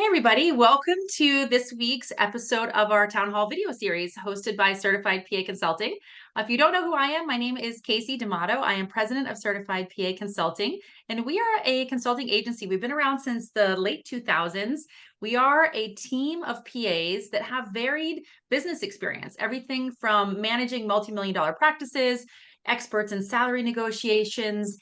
Hey, everybody. Welcome to this week's episode of our Town Hall video series hosted by Certified PA Consulting. If you don't know who I am, my name is Casey D'Amato. I am president of Certified PA Consulting, and we are a consulting agency. We've been around since the late 2000s. We are a team of PAs that have varied business experience, everything from managing multi-million dollar practices, experts in salary negotiations.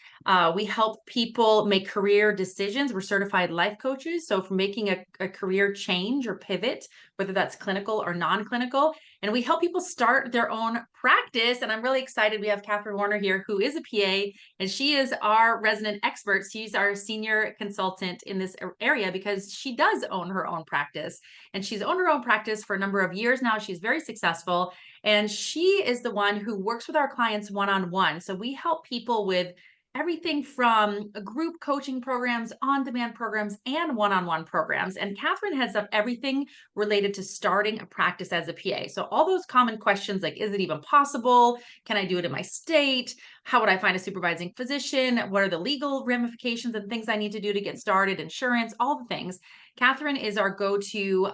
We help people make career decisions. We're certified life coaches. So for making a career change or pivot, whether that's clinical or non-clinical, and we help people start their own practice. And I'm really excited. We have Catherine Warner here, who is a PA, and she is our resident expert. She's our senior consultant in this area because she does own her own practice. And she's owned her own practice for a number of years now. She's very successful. And she is the one who works with our clients one-on-one. So we help people with everything from group coaching programs, on-demand programs, and one-on-one programs. And Catherine heads up everything related to starting a practice as a PA. So all those common questions like, is it even possible? Can I do it in my state? How would I find a supervising physician? What are the legal ramifications and things I need to do to get started? Insurance, all the things. Catherine is our go-to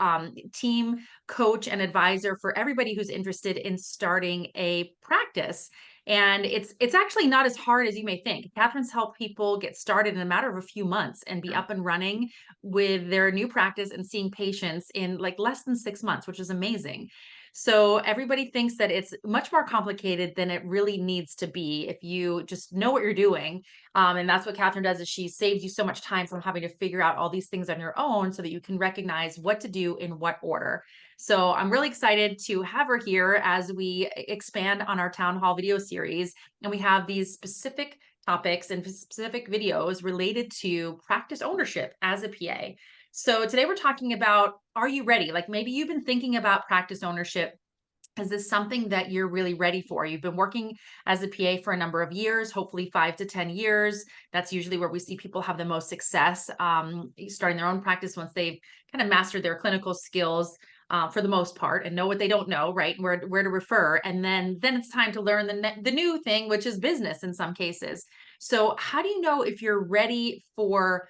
team coach and advisor for everybody who's interested in starting a practice. And it's actually not as hard as you may think. Catherine's helped people get started in a matter of a few months and be up and running with their new practice and seeing patients in like less than 6 months, which is amazing. So everybody thinks that it's much more complicated than it really needs to be if you just know what you're doing. And that's what Catherine does, is she saves you so much time from having to figure out all these things on your own so that you can recognize what to do in what order. So I'm really excited to have her here as we expand on our town hall video series. And we have these specific topics and specific videos related to practice ownership as a PA. So today we're talking about, are you ready? Like maybe you've been thinking about practice ownership. Is this something that you're really ready for? You've been working as a PA for a number of years, hopefully 5 to 10 years. That's usually where we see people have the most success starting their own practice once they've kind of mastered their clinical skills for the most part and know what they don't know, right? Where to refer. And then it's time to learn the new thing, which is business in some cases. So how do you know if you're ready for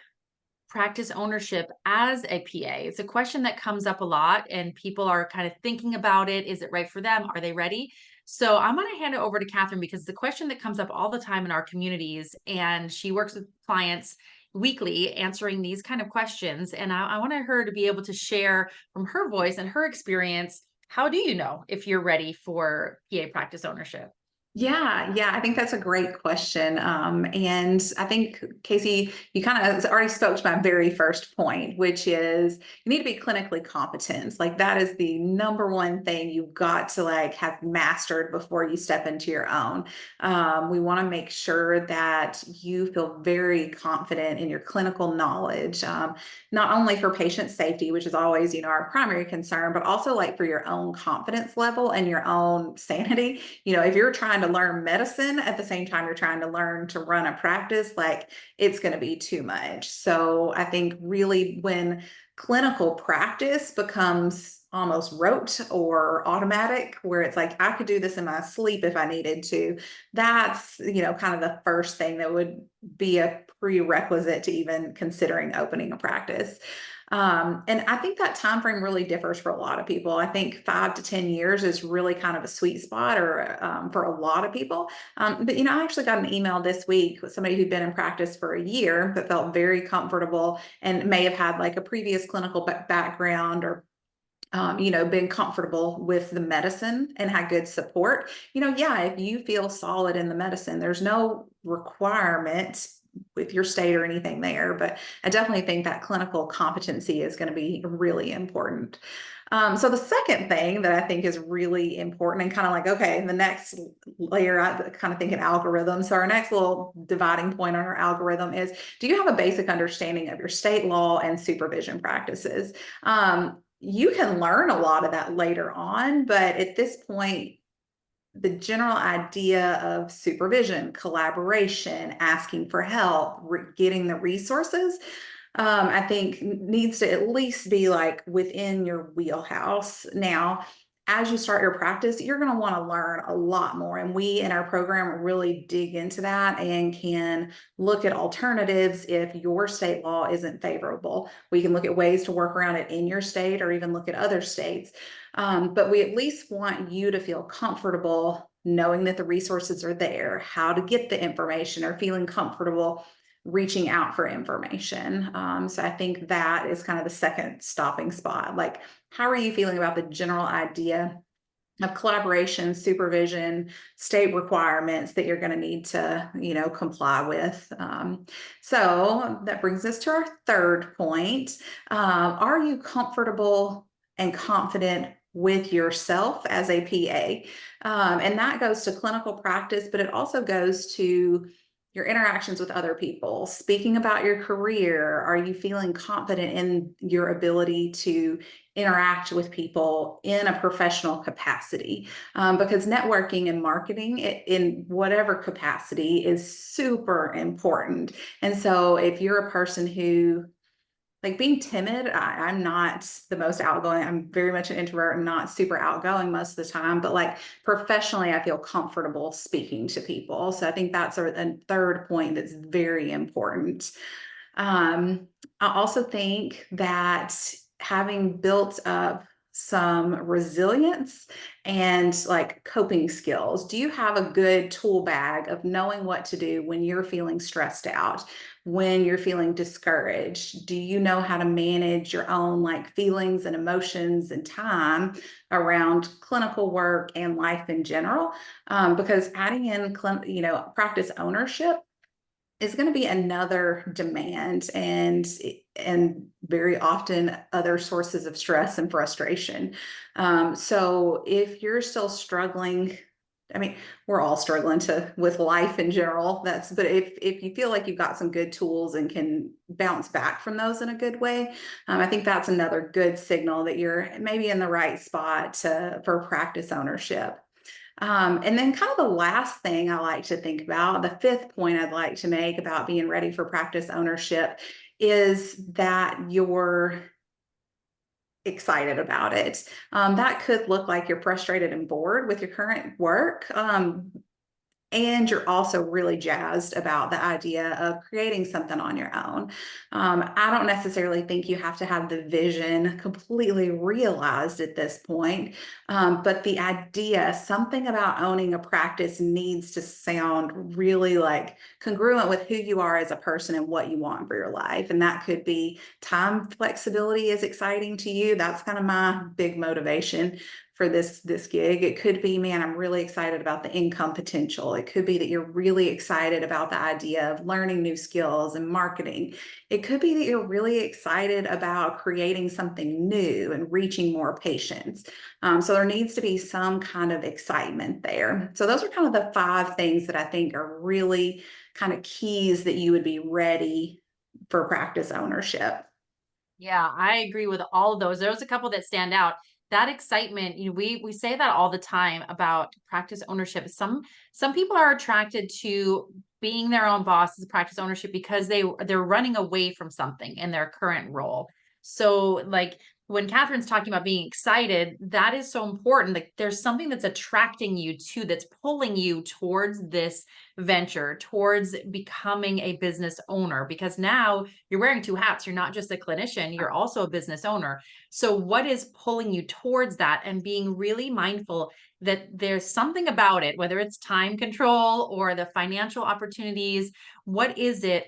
practice ownership as a PA? It's a question that comes up a lot and people are kind of thinking about it. Is it right for them? Are they ready? So I'm going to hand it over to Catherine because the question that comes up all the time in our communities, and she works with clients weekly answering these kind of questions. And I wanted her to be able to share from her voice and her experience. How do you know if you're ready for PA practice ownership? Yeah, I think that's a great question. And I think, Casey, you kind of already spoke to my very first point, which is you need to be clinically competent. Like that is the number one thing you've got to like have mastered before you step into your own. We want to make sure that you feel very confident in your clinical knowledge, not only for patient safety, which is always, our primary concern, but also like for your own confidence level and your own sanity. If you're trying to learn medicine at the same time you're trying to learn to run a practice, like it's going to be too much. So I think really when clinical practice becomes almost rote or automatic, where it's like I could do this in my sleep if I needed to, that's kind of the first thing that would be a prerequisite to even considering opening a practice. And I think that time frame really differs for a lot of people. I think 5 to 10 years is really kind of a sweet spot, or for a lot of people. But I actually got an email this week with somebody who'd been in practice for a year but felt very comfortable and may have had like a previous clinical background, or been comfortable with the medicine and had good support. Yeah, if you feel solid in the medicine, there's no requirement with your state or anything there, but I definitely think that clinical competency is going to be really important. So the second thing that I think is really important, and kind of like, okay, the next layer, I kind of think an algorithm. So our next little dividing point on our algorithm is, do you have a basic understanding of your state law and supervision practices? You can learn a lot of that later on, but at this point, the general idea of supervision, collaboration, asking for help, getting the resources, I think needs to at least be like within your wheelhouse. Now, as you start your practice, you're going to want to learn a lot more. And we in our program really dig into that and can look at alternatives if your state law isn't favorable. We can look at ways to work around it in your state or even look at other states. But we at least want you to feel comfortable knowing that the resources are there, how to get the information, or feeling comfortable reaching out for information. So I think that is kind of the second stopping spot. Like, how are you feeling about the general idea of collaboration, supervision, state requirements that you're going to need to, comply with? So that brings us to our third point. Are you comfortable and confident with yourself as a PA? And that goes to clinical practice, but it also goes to your interactions with other people, speaking about your career. Are you feeling confident in your ability to interact with people in a professional capacity? Because networking and marketing in whatever capacity is super important. And so if you're a person who, like, being timid, I'm not the most outgoing. I'm very much an introvert and not super outgoing most of the time. But like professionally, I feel comfortable speaking to people. So I think that's a third point that's very important. I also think that having built up some resilience and like coping skills, do you have a good tool bag of knowing what to do when you're feeling stressed out, when you're feeling discouraged? Do you know how to manage your own like feelings and emotions and time around clinical work and life in general? Because adding in, practice ownership is going to be another demand, and very often other sources of stress and frustration. So if you're still struggling, I mean, we're all struggling with life in general. But if you feel like you've got some good tools and can bounce back from those in a good way, I think that's another good signal that you're maybe in the right spot for practice ownership. And then kind of the last thing I like to think about, the fifth point I'd like to make about being ready for practice ownership, is that you're excited about it. That could look like you're frustrated and bored with your current work. And you're also really jazzed about the idea of creating something on your own. I don't necessarily think you have to have the vision completely realized at this point, but the idea, something about owning a practice needs to sound really like congruent with who you are as a person and what you want for your life. And that could be time flexibility is exciting to you. That's kind of my big motivation for this gig. It could be, man, I'm really excited about the income potential. It could be that you're really excited about the idea of learning new skills and marketing. It could be that you're really excited about creating something new and reaching more patients. So there needs to be some kind of excitement there. So those are kind of the five things that I think are really kind of keys that you would be ready for practice ownership. Yeah, I agree with all of those. There's a couple that stand out. That excitement, we say that all the time about practice ownership. Some people are attracted to being their own boss as practice ownership because they're running away from something in their current role. So like when Catherine's talking about being excited, that is so important. Like there's something that's attracting you to, that's pulling you towards this venture, towards becoming a business owner, because now you're wearing two hats. You're not just a clinician, you're also a business owner. So what is pulling you towards that, and being really mindful that there's something about it, whether it's time control or the financial opportunities, what is it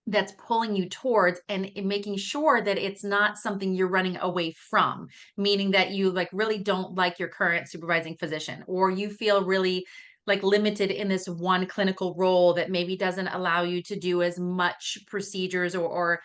that's pulling you towards, and making sure that it's not something you're running away from, meaning that you like really don't like your current supervising physician, or you feel really like limited in this one clinical role that maybe doesn't allow you to do as much procedures, or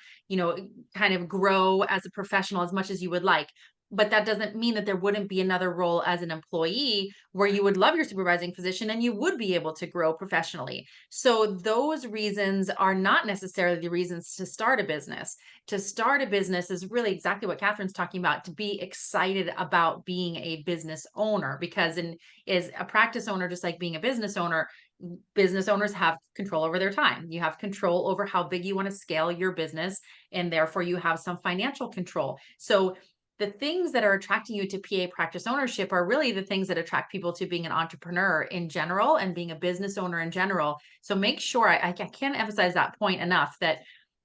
kind of grow as a professional as much as you would like. But that doesn't mean that there wouldn't be another role as an employee where you would love your supervising physician and you would be able to grow professionally. So those reasons are not necessarily the reasons to start a business. To start a business is really exactly what Catherine's talking about, to be excited about being a business owner, because is a practice owner, just like being a business owner, business owners have control over their time. You have control over how big you want to scale your business, and therefore you have some financial control. So the things that are attracting you to PA practice ownership are really the things that attract people to being an entrepreneur in general and being a business owner in general. So make sure, I can't emphasize that point enough, that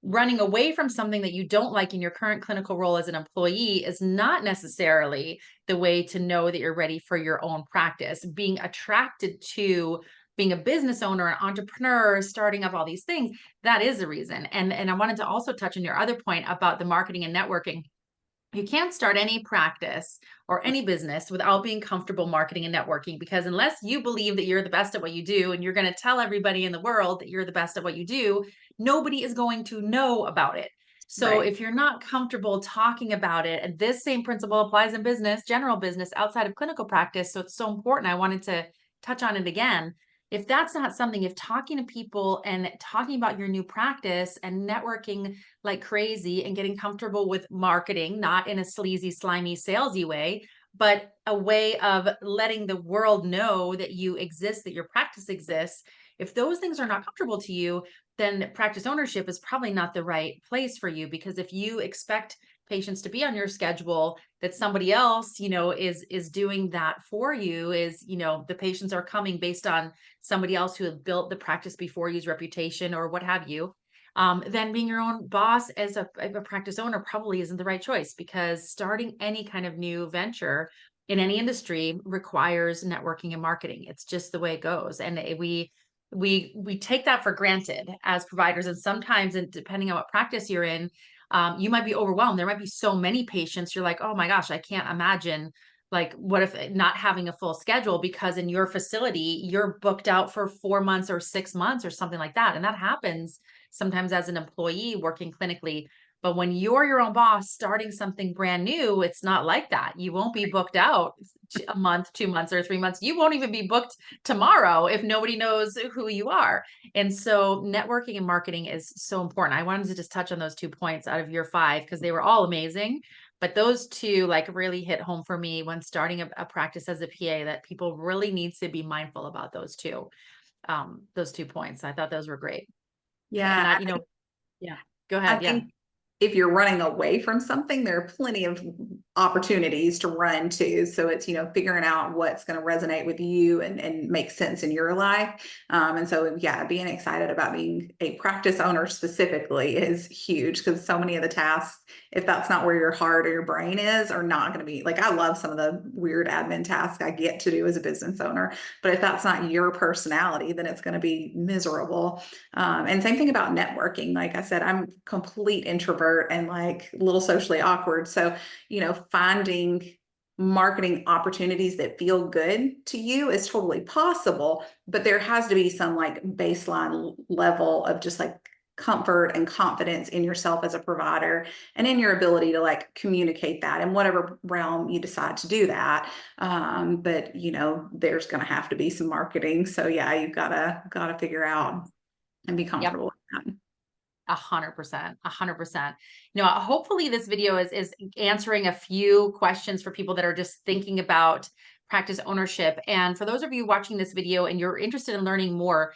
running away from something that you don't like in your current clinical role as an employee is not necessarily the way to know that you're ready for your own practice. Being attracted to being a business owner, an entrepreneur, starting up all these things, that is a reason. And I wanted to also touch on your other point about the marketing and networking. You can't start any practice or any business without being comfortable marketing and networking, because unless you believe that you're the best at what you do and you're going to tell everybody in the world that you're the best at what you do, nobody is going to know about it. So Right. if you're not comfortable talking about it, and this same principle applies in business, general business outside of clinical practice, so it's so important. I wanted to touch on it again. If that's not something, if talking to people and talking about your new practice and networking like crazy and getting comfortable with marketing, not in a sleazy, slimy, salesy way, but a way of letting the world know that you exist, that your practice exists. If those things are not comfortable to you, then practice ownership is probably not the right place for you. Because if you expect patients to be on your schedule, that somebody else, is doing that for you, is, the patients are coming based on somebody else who had built the practice before you's reputation or what have you, then being your own boss as a practice owner probably isn't the right choice, because starting any kind of new venture in any industry requires networking and marketing. It's just the way it goes. And we take that for granted as providers. And sometimes, and depending on what practice you're in, you might be overwhelmed. There might be so many patients. You're like, oh my gosh, I can't imagine, like, what if not having a full schedule, because in your facility, you're booked out for 4 months or 6 months or something like that. And that happens sometimes as an employee working clinically. But when you're your own boss starting something brand new, it's not like that. You won't be booked out a month, 2 months, or 3 months. You won't even be booked tomorrow if nobody knows who you are. And so networking and marketing is so important. I wanted to just touch on those 2 points out of your 5 because they were all amazing. But those two like really hit home for me when starting a practice as a PA, that people really need to be mindful about those 2 points. I thought those were great. Yeah, And yeah, go I ahead. Yeah. think if you're running away from something, there are plenty of opportunities to run to. So it's, figuring out what's going to resonate with you and make sense in your life. And so, yeah, being excited about being a practice owner specifically is huge, because so many of the tasks, if that's not where your heart or your brain is, are not going to be like, I love some of the weird admin tasks I get to do as a business owner, but if that's not your personality, then it's going to be miserable. And same thing about networking. Like I said, I'm complete introvert and like a little socially awkward. So, finding marketing opportunities that feel good to you is totally possible, but there has to be some like baseline level of just like comfort and confidence in yourself as a provider and in your ability to like communicate that in whatever realm you decide to do that. But there's going to have to be some marketing. So yeah, you've gotta figure out and be Yep. comfortable with that. 100%, 100%. Hopefully this video is answering a few questions for people that are just thinking about practice ownership. And for those of you watching this video and you're interested in learning more,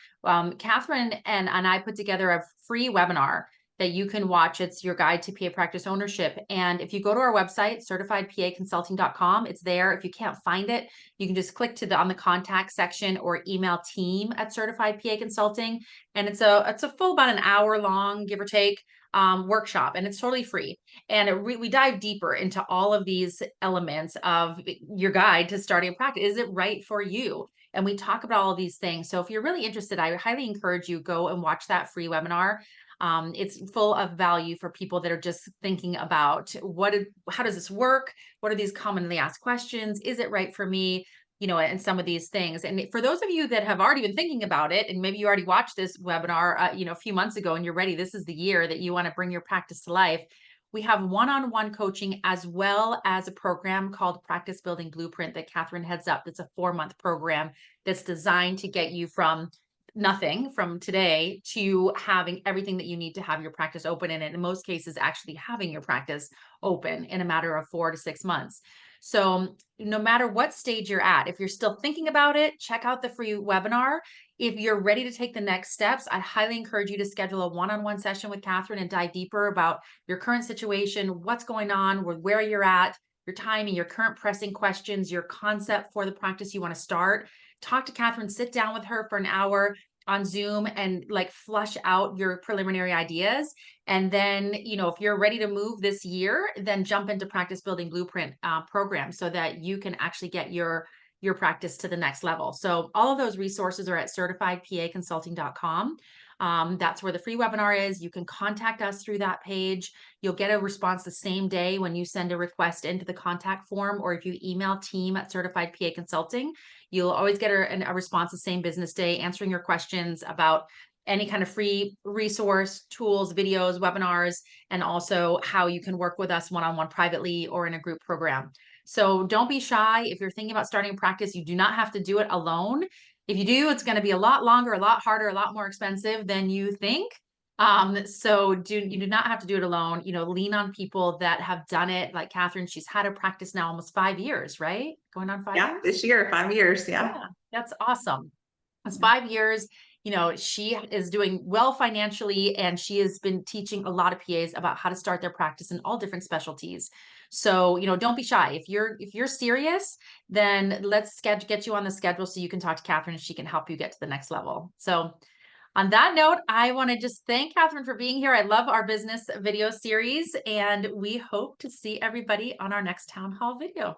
Catherine and I put together a free webinar that you can watch. It's your guide to PA practice ownership. And if you go to our website, certifiedpaconsulting.com, it's there. If you can't find it, you can just click on the contact section or email team at Certified PA Consulting. And it's a full about an hour long, give or take, workshop, and it's totally free. And we dive deeper into all of these elements of your guide to starting a practice. Is it right for you? And we talk about all of these things. So if you're really interested, I highly encourage you go and watch that free webinar. It's full of value for people that are just thinking about how does this work? What are these commonly asked questions? Is it right for me? And some of these things. And for those of you that have already been thinking about it, and maybe you already watched this webinar, a few months ago, and you're ready, this is the year that you want to bring your practice to life. We have one-on-one coaching as well as a program called Practice Building Blueprint that Catherine heads up. It's a 4-month program that's designed to get you from nothing from today to having everything that you need to have your practice open, and in most cases actually having your practice open in a matter of 4 to 6 months. So no matter what stage you're at, if you're still thinking about it, check out the free webinar. If you're ready to take the next steps, I highly encourage you to schedule a one-on-one session with Catherine and dive deeper about your current situation, what's going on, where you're at, your timing, your current pressing questions, your concept for the practice you want to start. Talk to Catherine, sit down with her for an hour on Zoom and like flush out your preliminary ideas. And then, if you're ready to move this year, then jump into Practice Building Blueprint program so that you can actually get your practice to the next level. So all of those resources are at certifiedpaconsulting.com. That's where the free webinar is. You can contact us through that page. You'll get a response the same day when you send a request into the contact form, or if you email team at Certified PA Consulting, you'll always get a response the same business day answering your questions about any kind of free resource, tools, videos, webinars, and also how you can work with us one-on-one privately or in a group program. So don't be shy. If you're thinking about starting a practice, you do not have to do it alone. If you do, it's going to be a lot longer, a lot harder, a lot more expensive than you think. So you do not have to do it alone. Lean on people that have done it. Like Catherine, she's had a practice now almost 5 years, right? Going on 5 years? Yeah, this year, 5 years. Yeah. Yeah, that's awesome. It's 5 years. She is doing well financially, and she has been teaching a lot of PAs about how to start their practice in all different specialties. So, don't be shy. If you're serious, then let's get you on the schedule so you can talk to Catherine and she can help you get to the next level. So, on that note, I want to just thank Catherine for being here. I love our business video series, and we hope to see everybody on our next town hall video.